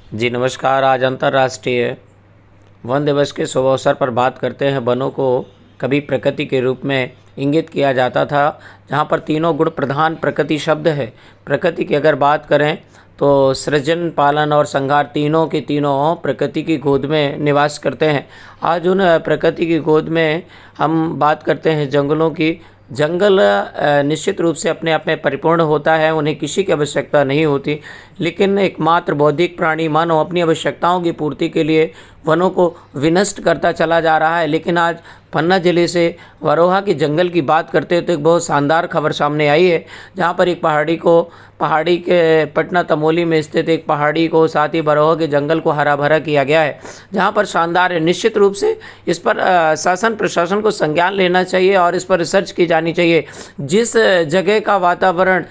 जी नमस्कार। आज अंतर्राष्ट्रीय वन दिवस के शुभ अवसर पर बात करते हैं। वनों को कभी प्रकृति के रूप में इंगित किया जाता था, जहाँ पर तीनों गुण प्रधान प्रकृति शब्द है। प्रकृति की अगर बात करें तो सृजन, पालन और संहार तीनों के तीनों प्रकृति की गोद में निवास करते हैं। आज उन प्रकृति की गोद में हम बात करते हैं जंगलों की। जंगल निश्चित रूप से अपने आप में परिपूर्ण होता है, उन्हें किसी की आवश्यकता नहीं होती, लेकिन एकमात्र बौद्धिक प्राणी मानव अपनी आवश्यकताओं की पूर्ति के लिए वनों को विनष्ट करता चला जा रहा है। लेकिन आज पन्ना जिले से वरोहा के जंगल की बात करते हैं तो एक बहुत शानदार खबर सामने आई है, जहां पर एक पहाड़ी के पटना तमोली में स्थित एक पहाड़ी को, साथ ही वरोहा के जंगल को हरा भरा किया गया है, जहां पर शानदार है। निश्चित रूप से इस पर शासन प्रशासन को संज्ञान लेना चाहिए और इस पर रिसर्च की जानी चाहिए। जिस जगह का वातावरण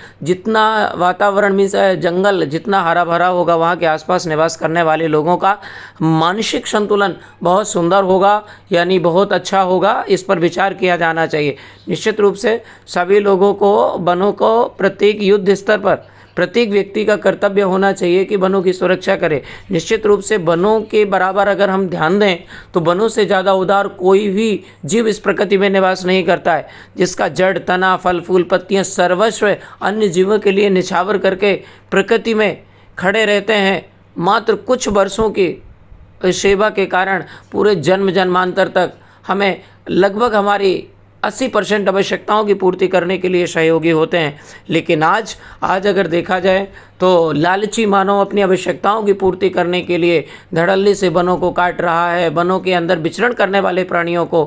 मीन्स जंगल जितना हरा भरा होगा, वहाँ के आसपास निवास करने वाले लोगों का मानसिक संतुलन बहुत सुंदर होगा, यानी बहुत अच्छा होगा। इस पर विचार किया जाना चाहिए। निश्चित रूप से सभी लोगों को वनों को प्रत्येक युद्ध स्तर पर प्रत्येक व्यक्ति का कर्तव्य होना चाहिए कि वनों की सुरक्षा करे। निश्चित रूप से वनों के बराबर अगर हम ध्यान दें तो वनों से ज़्यादा उदार कोई भी जीव इस प्रकृति में निवास नहीं करता है, जिसका जड़, तना, फल, फूल, पत्तियां सर्वस्व अन्य जीवों के लिए निछावर करके प्रकृति में खड़े रहते हैं। मात्र कुछ वर्षों की सेवा के कारण पूरे जन्म जन्मांतर तक हमें लगभग हमारी 80% आवश्यकताओं की पूर्ति करने के लिए सहयोगी होते हैं। लेकिन आज अगर देखा जाए तो लालची मानव अपनी आवश्यकताओं की पूर्ति करने के लिए धड़ल्ले से वनों को काट रहा है, वनों के अंदर विचरण करने वाले प्राणियों को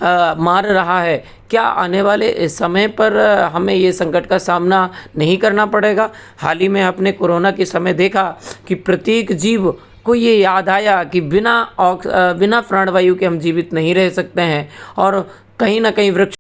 मार रहा है। क्या आने वाले समय पर हमें ये संकट का सामना नहीं करना पड़ेगा? हाल ही में अपने कोरोना के समय देखा कि प्रत्येक जीव को ये याद आया कि बिना प्राणवायु के हम जीवित नहीं रह सकते हैं, और कहीं ना कहीं वृक्ष